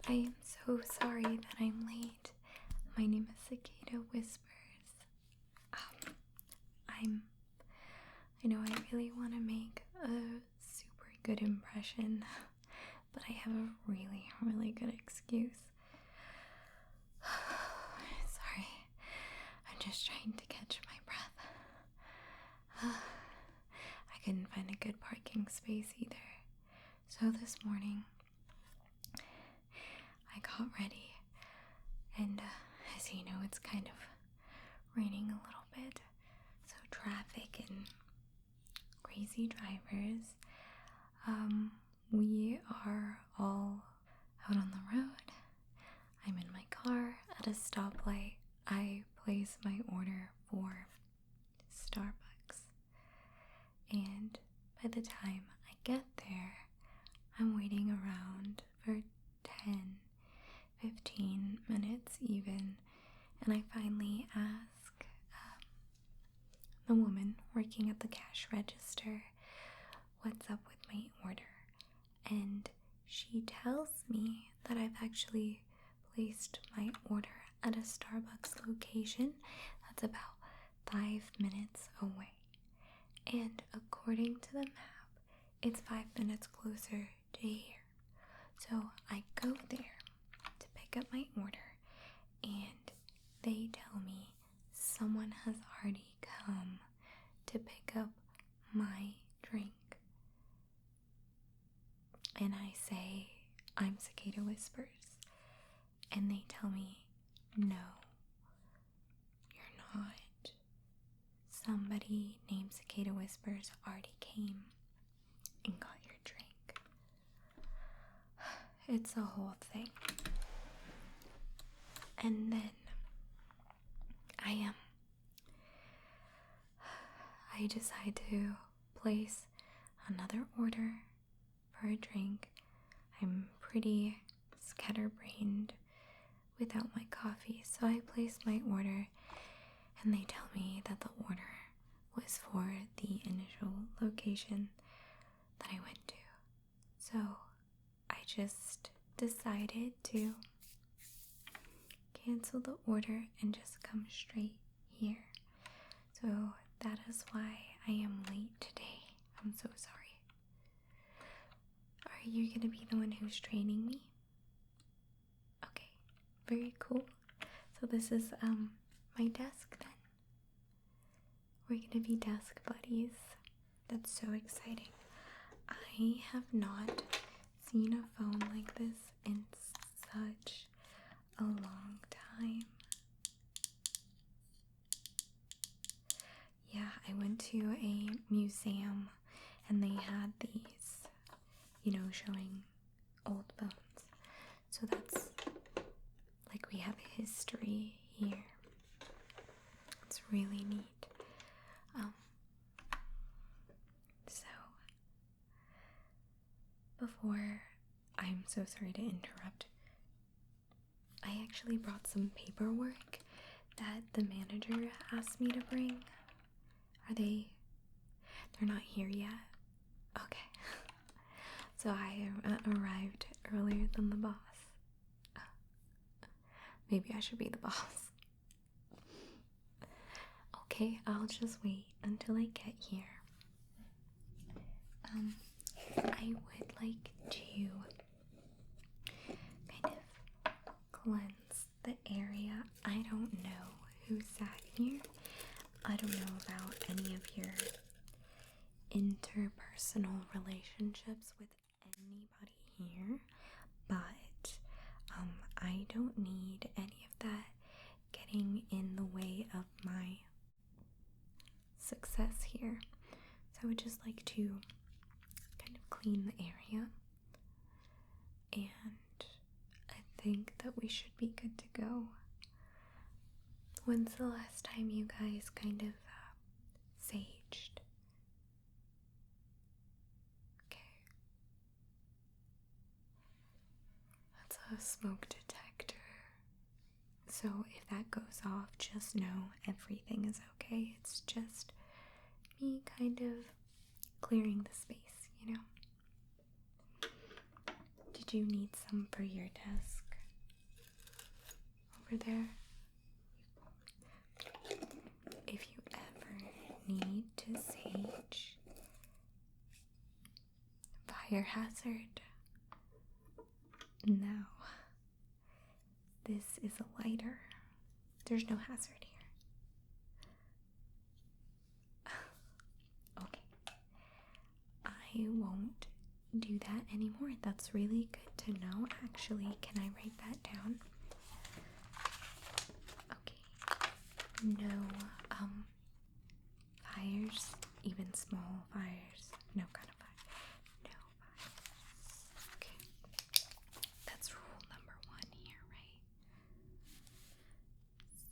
I am so sorry that I'm late. My name is Cicada Whispers. Um, I know I really want to make a super good impression, but I have a really good excuse. Sorry, I'm just trying to catch my breath. I couldn't find a good parking space either. So this morning, I got ready, and as you know, it's kind of raining a little bit, so traffic and crazy drivers. We are all out on the road. I'm in my car at a stoplight. I place my order for Starbucks, and by the time I get there, I'm waiting around for 10-15 minutes even, and I finally ask the woman working at the cash register what's up with my order, and she tells me that I've actually placed my order at a Starbucks location that's about 5 minutes away, and according to the map, it's 5 minutes closer to here. So I go there to pick up my order, and they tell me someone has already come to pick up my drink. And I say, I'm Cicada Whispers, and they tell me, no, you're not. Somebody named Cicada Whispers already came and got your drink. It's a whole thing. And then I decide to place another order for a drink. I'm pretty scatterbrained without my coffee, so I place my order, and they tell me that the order was for the initial location that I went to. So I just decided to cancel the order and just come straight here. So that is why I am late today. I'm so sorry. Are you gonna be the one who's training me? Okay, very cool. So this is my desk then. We're gonna be desk buddies. That's so exciting. I have not seen a phone like this in such a long time. Yeah, I went to a museum and they had these, showing old phones. So that's like we have history here. It's really neat. So before, I'm so sorry to interrupt. I actually brought some paperwork that the manager asked me to bring. They're not here yet? Okay. So I arrived earlier than the boss. Maybe I should be the boss. Okay, I'll just wait until I get here. I would like to kind of cleanse the area. I don't know who sat here. I don't know about any of your interpersonal relationships with anybody here, but I don't need any of that getting in the way of my success here. So I would just like to kind of clean the area, and I think that we should be good to go. When's the last time you guys kind of saged? Okay. That's a smoke detector. So if that goes off, just know everything is okay. It's just me kind of clearing the space, Did you need some for your desk? over there. If you ever need to sage, fire hazard. No. This is a lighter. There's no hazard here. Okay. I won't do that anymore. That's really good to know. Actually, can I write that down? Okay. No, fires, even small fires. No kind of fire. No fires. Okay. That's rule number 1 here, right?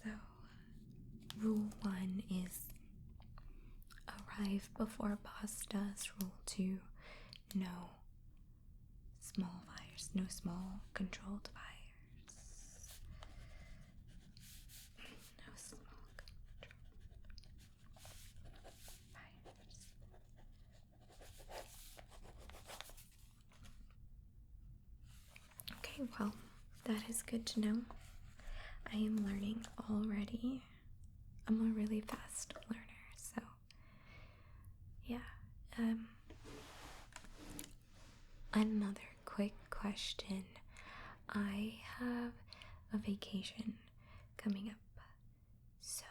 So, rule 1 is arrive before boss does. Rule 2, no small fires, no small controlled fires. No small controlled fires. Okay, well, that is good to know. I am learning already. I'm a really fast learner, so yeah. Another quick question. I have a vacation coming up, so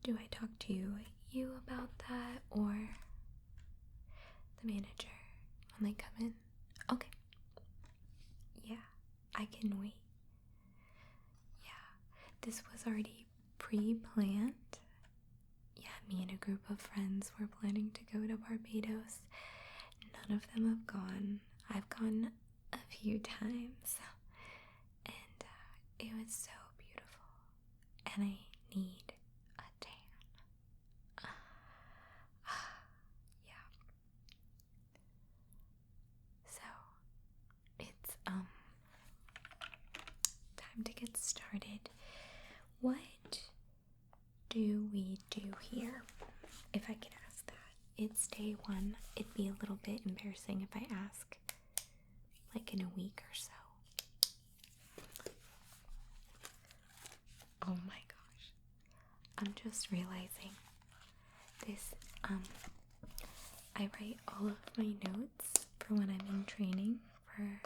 do I talk to you about that or the manager when they come in? Okay. Yeah, I can wait. Yeah, this was already pre-planned. Yeah, me and a group of friends were planning to go to Barbados. None of them have gone. I've gone a few times, and it was so beautiful, and I need a tan. Yeah. So, it's time to get started. What do we do here? If I can ask that. It's day 1. It'd be a little bit embarrassing if I ask like in a week or so. Oh my gosh. I'm just realizing this, I write all of my notes for when I'm in training for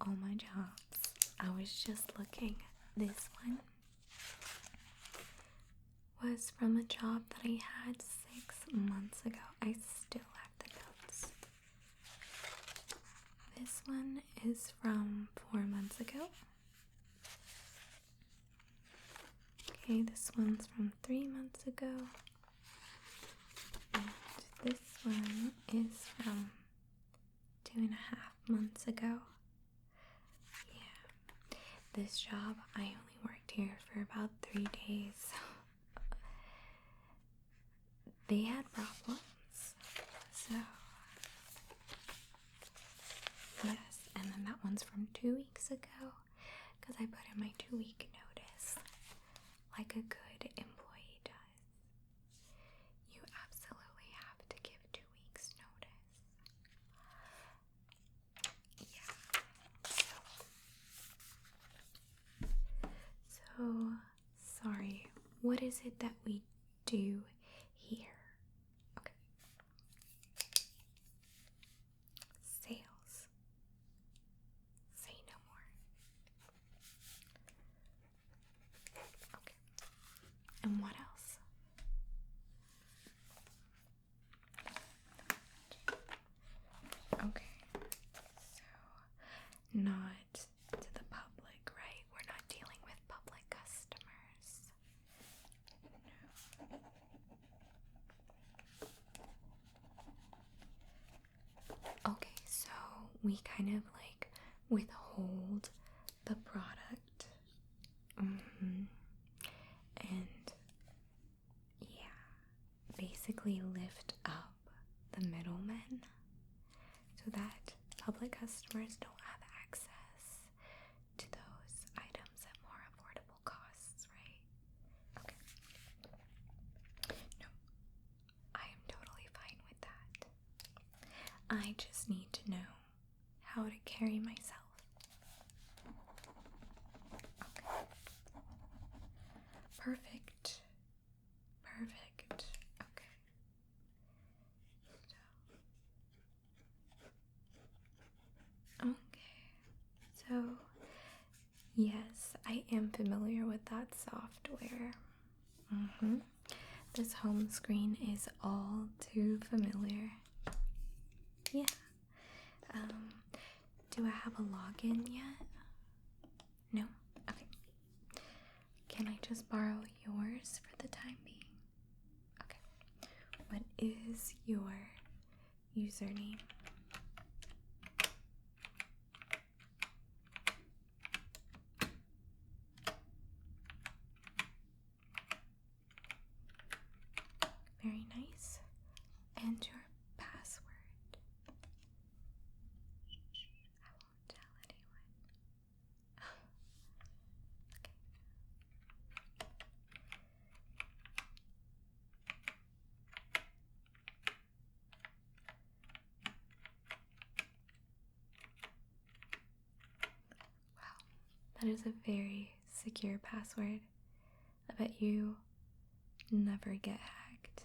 all my jobs. I was just looking. This one was from a job that I had 6 months ago. I still have the notes. This one is from 4 months ago. Okay, this one's from 3 months ago. And this one is from 2.5 months ago. Yeah. This job, I only worked here for about 3 days. They had problems. So, yes, and then that one's from 2 weeks ago because I put in my 2-week notice like a good employee does. You absolutely have to give 2 weeks notice. Yeah. So, sorry, what is it that we do here? Okay. Sales. Say no more. Okay. And what else? Okay. So, not to the public, right? We're not dealing with public customers. No. Okay, so we kind of like withhold the product. And yeah, basically lift up the middlemen so that public customers don't have access to those items at more affordable costs, right? Okay. No, I am totally fine with that. I just need to know how to carry myself. Okay. software. This home screen is all too familiar. Yeah. Do I have a login yet? No? Okay. Can I just borrow yours for the time being? Okay. What is your username? Very nice. And your password. I won't tell anyone. Okay. Wow, that is a very secure password. I bet you never get hacked.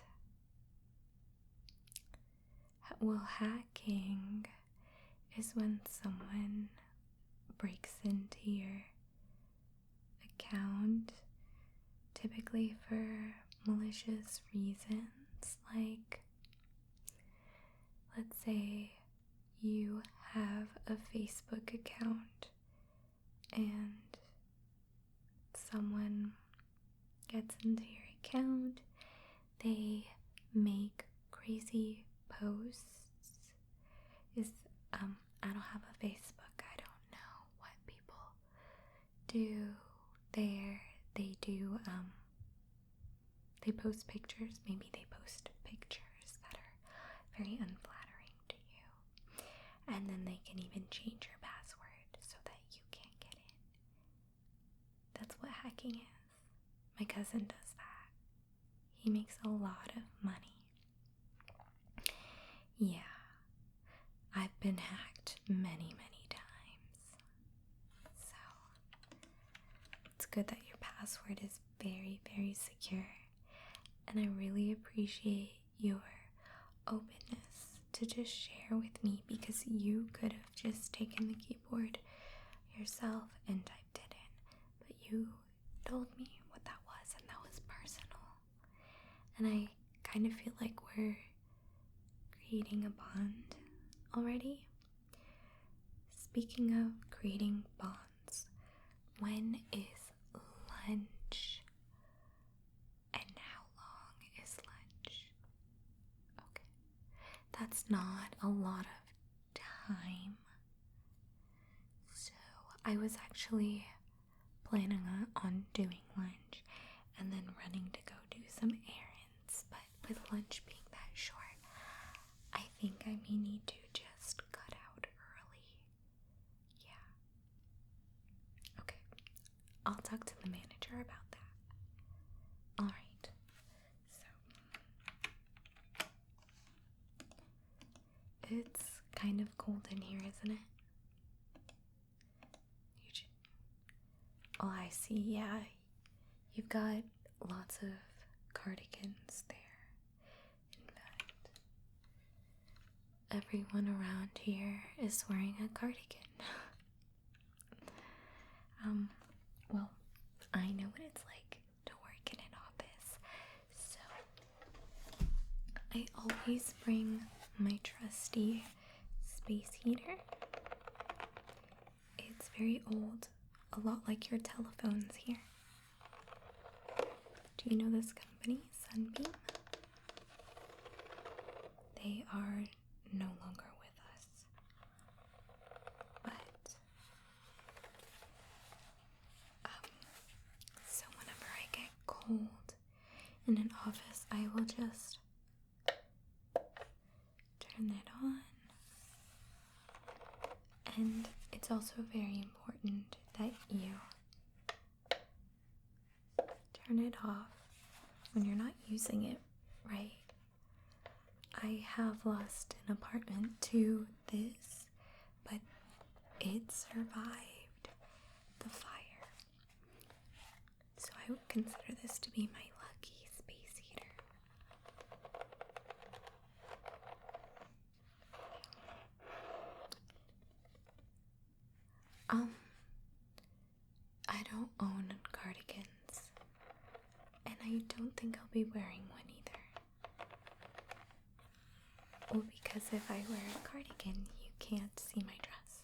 Well, hacking is when someone breaks into your account, typically for malicious reasons, like, let's say you have a Facebook account and someone gets into your account, they make crazy posts. I don't have a Facebook. I don't know what people do there. They post pictures. Maybe they post pictures that are very unflattering to you. And then they can even change your password so that you can't get in. That's what hacking is. My cousin does that. He makes a lot of money. Yeah. I've been hacked many, many times. So, it's good that your password is very, very secure. And I really appreciate your openness to just share with me, because you could have just taken the keyboard yourself and typed it in. But you told me what that was, and that was personal. And I kind of feel like we're creating a bond already. Speaking of creating bonds, when is lunch? And how long is lunch? Okay. That's not a lot of time. So I was actually planning on doing lunch and then running to go do some errands, but with lunch being that short, I think I may need to just cut out early. Yeah. Okay. I'll talk to the manager about that. Alright. So. It's kind of cold in here, isn't it? Oh, I see. Yeah. You've got lots of cardigans there. In fact, everyone around here is wearing a cardigan. Well, I know what it's like to work in an office, so I always bring my trusty space heater. It's very old, a lot like your telephones here. Do you know this company, Sunbeam? They are no longer with us. But, so whenever I get cold in an office, I will just turn it on. And it's also very important that you turn it off when you're not using it, right? I have lost an apartment to this, but it survived the fire. So I would consider this to be my lucky space heater. I don't own cardigans. And I don't think I'll be wearing one either. Well, because if I wear a cardigan, you can't see my dress.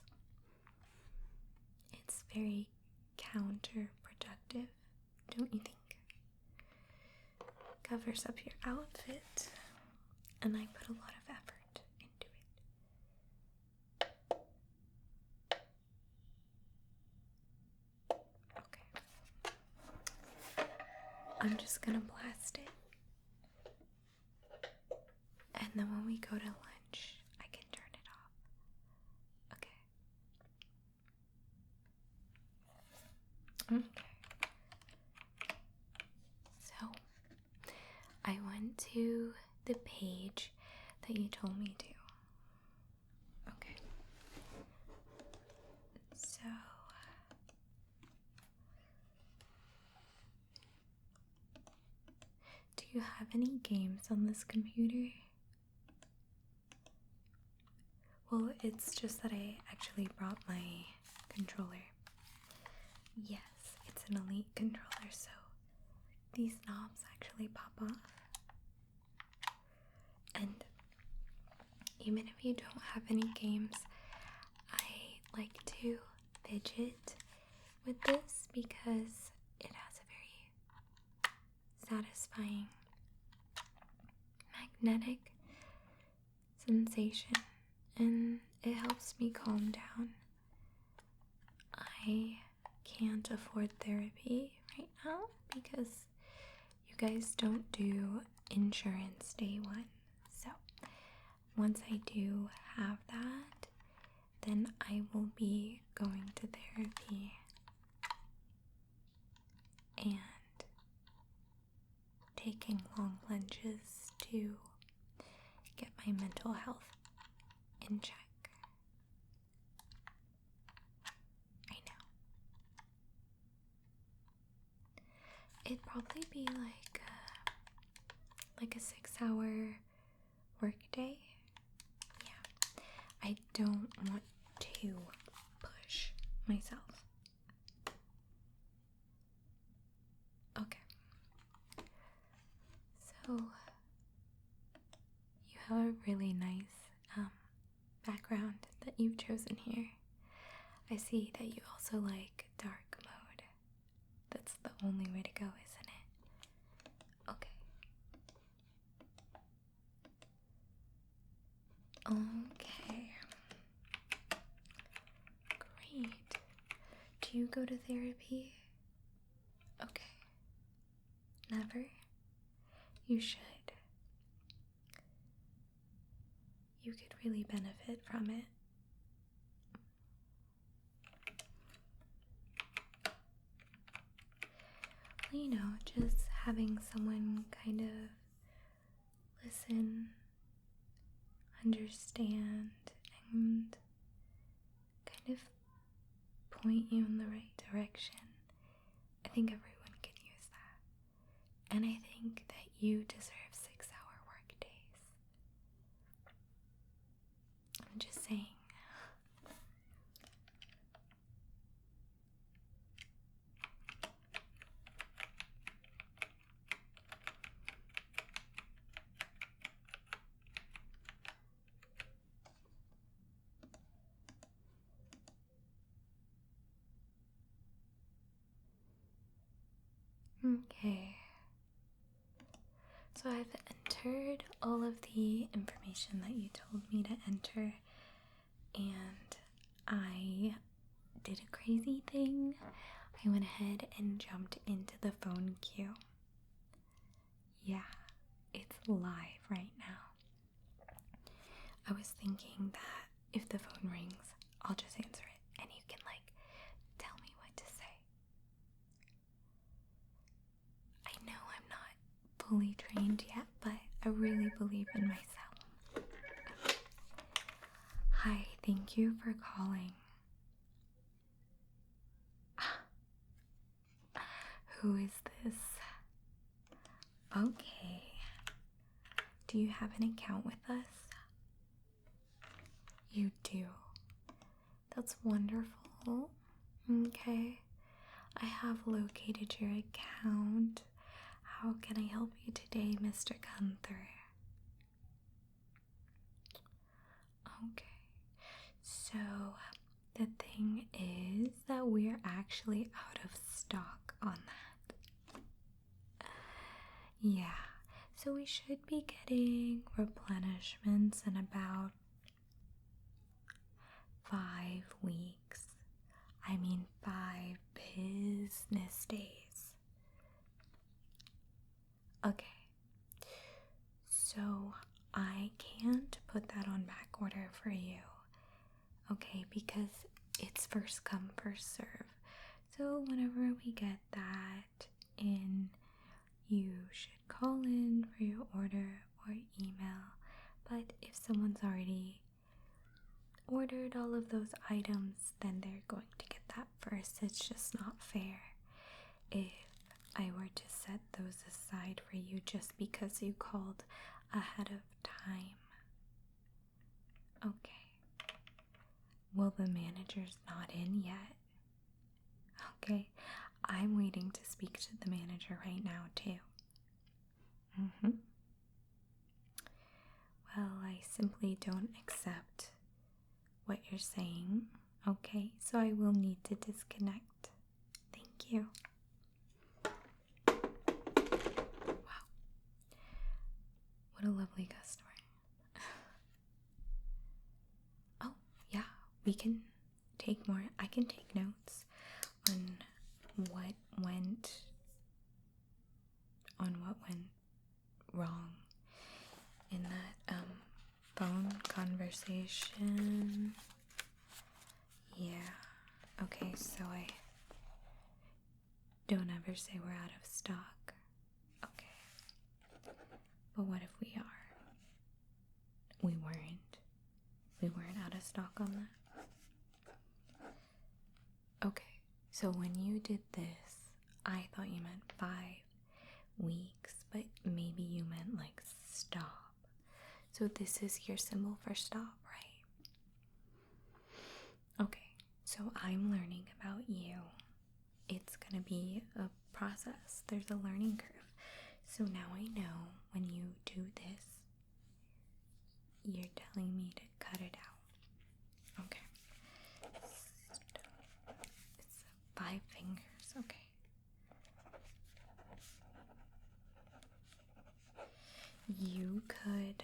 It's very counterproductive, don't you think? Covers up your outfit, and I put a lot of effort into it. Okay. I'm just gonna blast it. And then when we go to lunch, I can turn it off. Okay. So, I went to the page that you told me to. Okay. So, do you have any games on this computer? Well, it's just that I actually brought my controller. Yes, it's an Elite controller, so these knobs actually pop off. And even if you don't have any games, I like to fidget with this because it has a very satisfying magnetic sensation, and it helps me calm down. I can't afford therapy right now because you guys don't do insurance day one. So once I do have that, then I will be going to therapy and taking long lunches to get my mental health in check. I know. It'd probably be like a 6-hour work day. Yeah. I don't want to push myself. Okay. So you have a really nice background that you've chosen here. I see that you also like dark mode. That's the only way to go, isn't it? Okay. Okay. Great. Do you go to therapy? Okay. Never? You should. You could really benefit from it. Well, you know, just having someone kind of listen, understand, and kind of point you in the right direction. I think everyone can use that. And I think that you deserve 6-hour work days. I'm just saying. Okay. So I've entered all of the information that you told me to enter, and I did a crazy thing. I went ahead and jumped into the phone queue. Yeah, it's live right now. I was thinking that if the phone rings, I'll just answer it and you can tell me what to say. I know I'm not fully trained yet, but I really believe in myself. Hi, thank you for calling. Who is this? Okay. Do you have an account with us? You do. That's wonderful. Okay. I have located your account. How can I help you today, Mr. Gunther? Okay, so the thing is that we're actually out of stock on that. Yeah, so we should be getting replenishments in about 5 weeks. I mean, 5 business days. Okay, so I can't put that on back order for you, okay, because it's first come, first serve. So whenever we get that in, you should call in for your order or email. But if someone's already ordered all of those items, then they're going to get that first. It's just not fair if I were to set those aside for you just because you called ahead of time. Okay. Well, the manager's not in yet. Okay. I'm waiting to speak to the manager right now, too. Well, I simply don't accept what you're saying. Okay, so I will need to disconnect. Thank you. Wow. What a lovely customer. Oh, yeah, we can take more. I can take notes on what went wrong in that phone conversation. Yeah. Okay, so I don't ever say we're out of stock. Okay. But what if we are? We weren't. We weren't out of stock on that. Okay, so when you did this, I thought you meant 5 weeks, but maybe you meant like stop. So this is your symbol for stop, right? Okay, so I'm learning about you. It's gonna be a process. There's a learning curve. So now I know when you do this, you're telling me to cut it out. Okay. It's 5 fingers, okay. You could,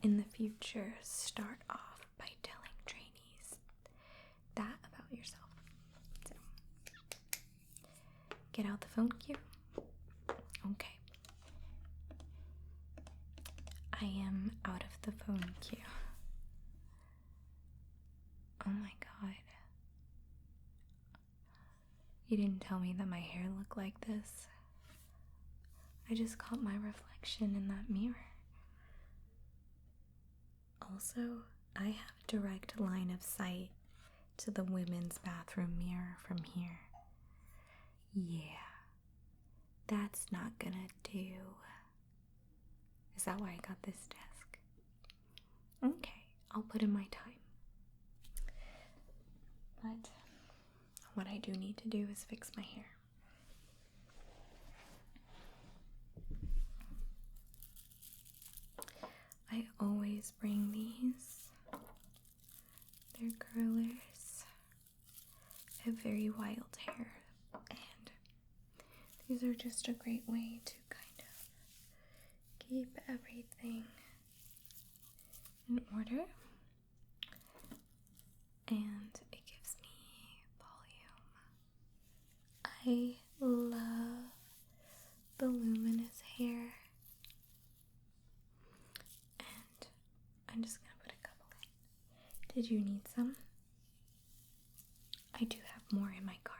in the future, start off by telling trainees that about yourself. So, get out the phone cue. Okay. I am out of the phone queue. Oh my god. You didn't tell me that my hair looked like this. I just caught my reflection in that mirror. Also, I have direct line of sight to the women's bathroom mirror from here. Yeah, that's not gonna do. Is that why I got this desk? Okay, I'll put in my time. But what I do need to do is fix my hair. I always bring these. They're curlers. I have very wild hair, and these are just a great way to kind of keep everything in order, and it gives me volume. I love voluminous hair, and I'm just gonna put a couple in. Did you need some? I do have more in my car.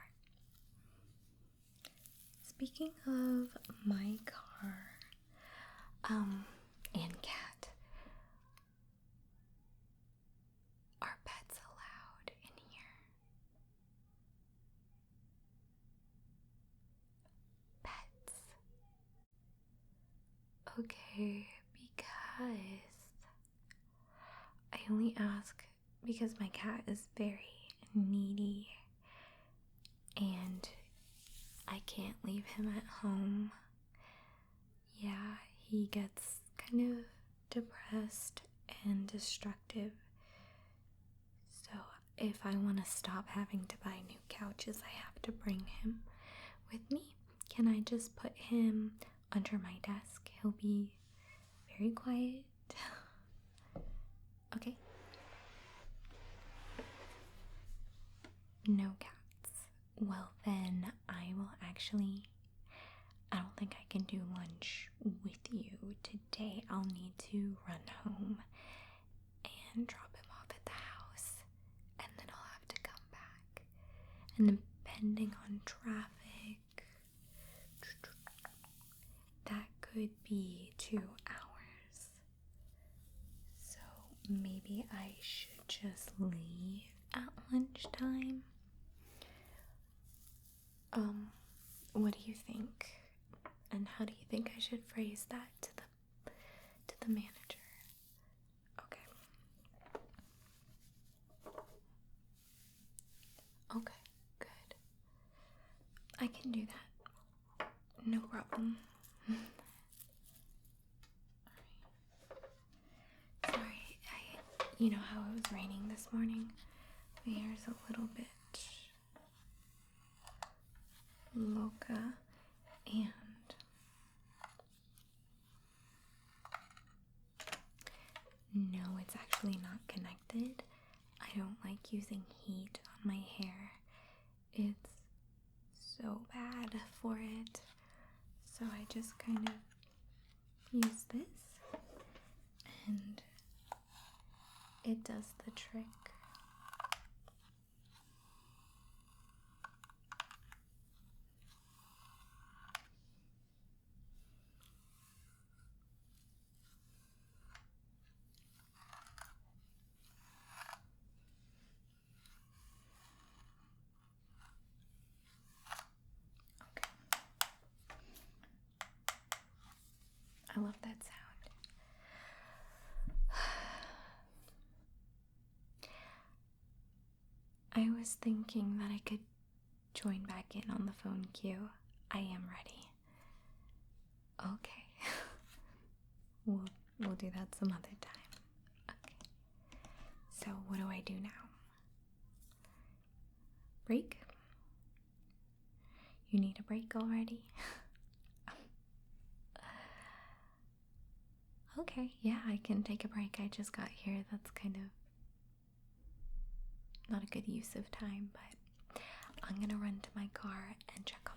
Speaking of my car, and cat, are pets allowed in here? Pets. Okay, because I only ask because my cat is very needy and I can't leave him at home. Yeah, he gets kind of depressed and destructive. So if I want to stop having to buy new couches, I have to bring him with me. Can I just put him under my desk? He'll be very quiet. Okay. No cats. Well, then I will actually. I don't think I can do lunch with you today. I'll need to run home and drop him off at the house, and then I'll have to come back. And depending on traffic, that could be 2 hours. So maybe I should just leave at lunchtime. What do you think? And how do you think I should phrase that to the manager? Okay. Okay, good. I can do that. No problem. Alright. Sorry, you know how it was raining this morning? My hair's a little bit loca, and no, it's actually not connected. I don't like using heat on my hair. It's so bad for it. So I just kind of use this, and it does the trick. I love that sound. I was thinking that I could join back in on the phone queue. I am ready. Okay. We'll do that some other time. Okay. So what do I do now? Break? You need a break already? Okay, yeah, I can take a break. I just got here. That's kind of not a good use of time, but I'm gonna run to my car and check on